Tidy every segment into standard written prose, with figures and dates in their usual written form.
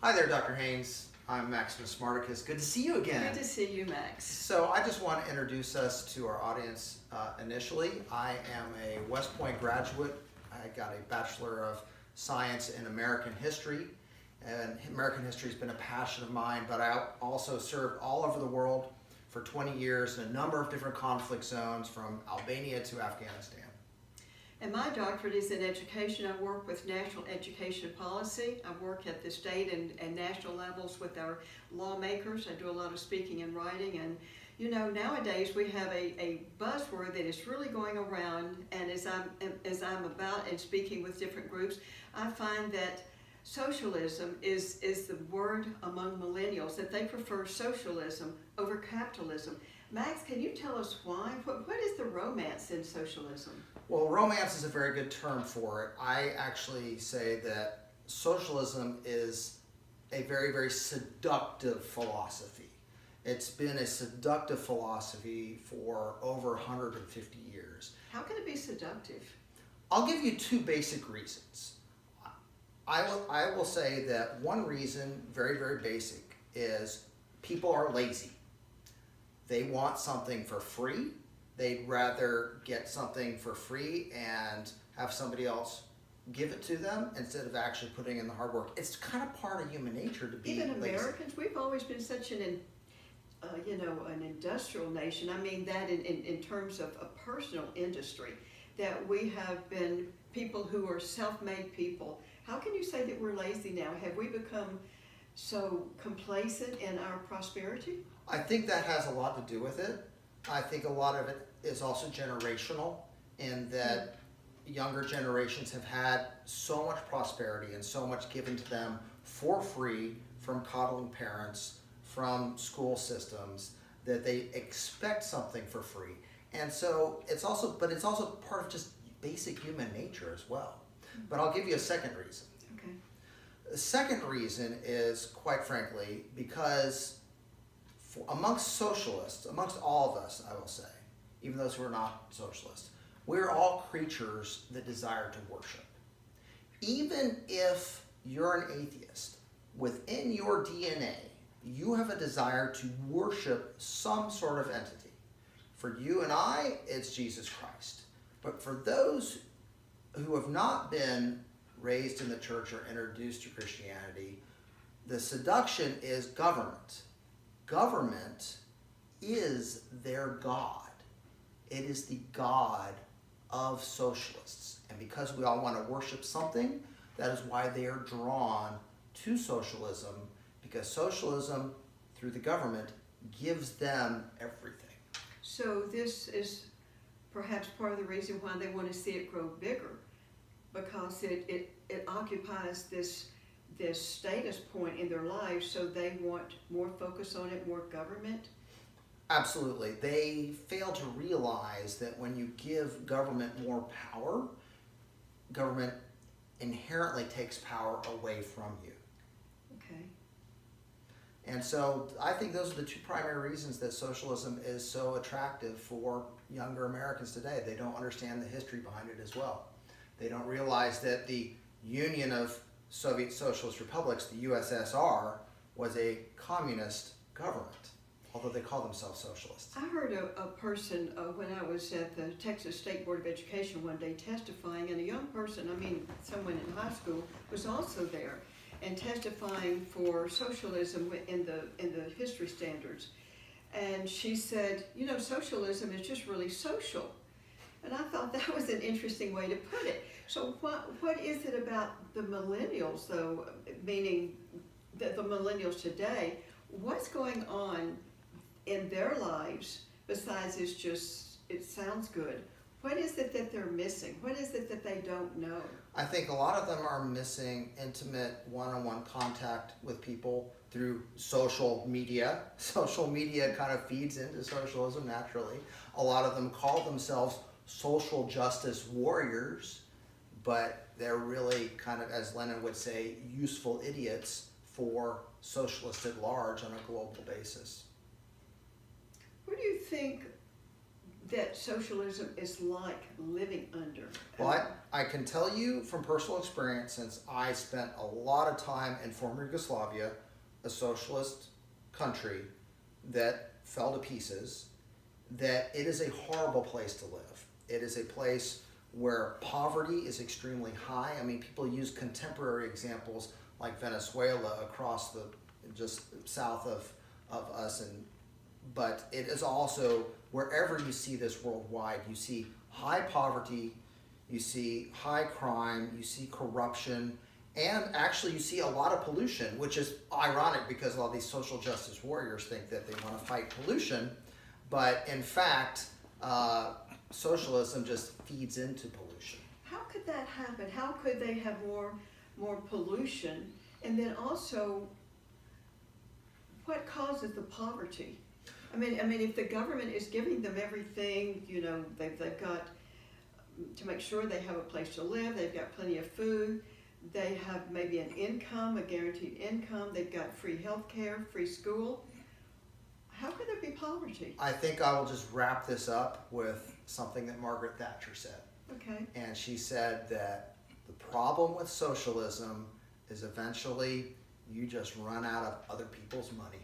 Hi there, Dr. Haynes. I'm Maximus Spartacus. Good to see you again. Good to see you, Max. So I just want to introduce us to our audience initially. I am a West Point graduate. I got a Bachelor of Science in American History. And American history has been a passion of mine, but I also served all over the world for 20 years in a number of different conflict zones from Albania to Afghanistan. And my doctorate is in education. I work with national education policy. I work at the state and national levels with our lawmakers. I do a lot of speaking and writing. And you know, nowadays we have a buzzword that is really going around. And as I'm about and speaking with different groups, I find that socialism is the word among millennials, that they prefer socialism over capitalism. Max, can you tell us why? What is the romance in socialism? Well, romance is a very good term for it. I actually say that socialism is a very, very seductive philosophy. It's been a seductive philosophy for over 150 years. How can it be seductive? I'll give you two basic reasons. I will say that one reason, very, very basic, is people are lazy. They want something for free. They'd rather get something for free and have somebody else give it to them instead of actually putting in the hard work. It's kind of part of human nature to be Even lazy. Americans, we've always been such an industrial nation. I mean that in terms of a personal industry, that we have been people who are self-made people. How can you say that we're lazy now? Have we become so complacent in our prosperity? I think that has a lot to do with it. I think a lot of it is also generational, in that younger generations have had so much prosperity and so much given to them for free from coddling parents, from school systems, that they expect something for free. And so it's also part of just basic human nature as well. But I'll give you a second reason. Okay. The second reason is, quite frankly, because amongst socialists, amongst all of us, I will say, even those who are not socialists, we're all creatures that desire to worship. Even if you're an atheist, within your DNA, you have a desire to worship some sort of entity. For you and I, it's Jesus Christ. But for those who have not been raised in the church or introduced to Christianity, the seduction is government. Government is their God. It is the God of socialists. And because we all want to worship something, that is why they are drawn to socialism, because socialism, through the government, gives them everything. So this is perhaps part of the reason why they want to see it grow bigger, because it occupies this status point in their lives, so they want more focus on it, more government? Absolutely. They fail to realize that when you give government more power, government inherently takes power away from you. Okay. And so I think those are the two primary reasons that socialism is so attractive for younger Americans today. They don't understand the history behind it as well. They don't realize that the Union of Soviet Socialist Republics, the USSR, was a communist government, although they call themselves socialists. I heard a person when I was at the Texas State Board of Education one day testifying, and a young person, someone in high school, was also there and testifying for socialism in the history standards. And she said, you know, socialism is just really social. And I thought that was an interesting way to put it. So what is it about the millennials, though, meaning that the millennials today, what's going on in their lives besides it sounds good? What is it that they're missing? What is it that they don't know? I think a lot of them are missing intimate one-on-one contact with people through social media. Social media kind of feeds into socialism naturally. A lot of them call themselves social justice warriors, but they're really kind of, as Lenin would say, useful idiots for socialists at large on a global basis. Where do you think that socialism is like living under? Well, I can tell you from personal experience, since I spent a lot of time in former Yugoslavia, a socialist country that fell to pieces, that it is a horrible place to live. It is a place where poverty is extremely high. I mean, people use contemporary examples like Venezuela across the, just south of us, but it is also, wherever you see this worldwide, you see high poverty, you see high crime, you see corruption, and actually you see a lot of pollution, which is ironic because a lot of these social justice warriors think that they want to fight pollution, but in fact, socialism just feeds into pollution. How could that happen? How could they have more pollution? And then also, what causes the poverty? I mean, if the government is giving them everything, you know, they've got to make sure they have a place to live, they've got plenty of food, they have maybe an income, a guaranteed income, they've got free health care, free school. How could there be poverty? I think I will just wrap this up with something that Margaret Thatcher said. Okay. And she said that the problem with socialism is eventually you just run out of other people's money.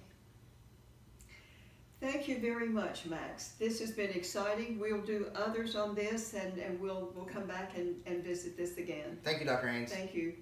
Thank you very much, Max. This has been exciting. We'll do others on this, and we'll come back and visit this again. Thank you, Dr. Haynes. Thank you.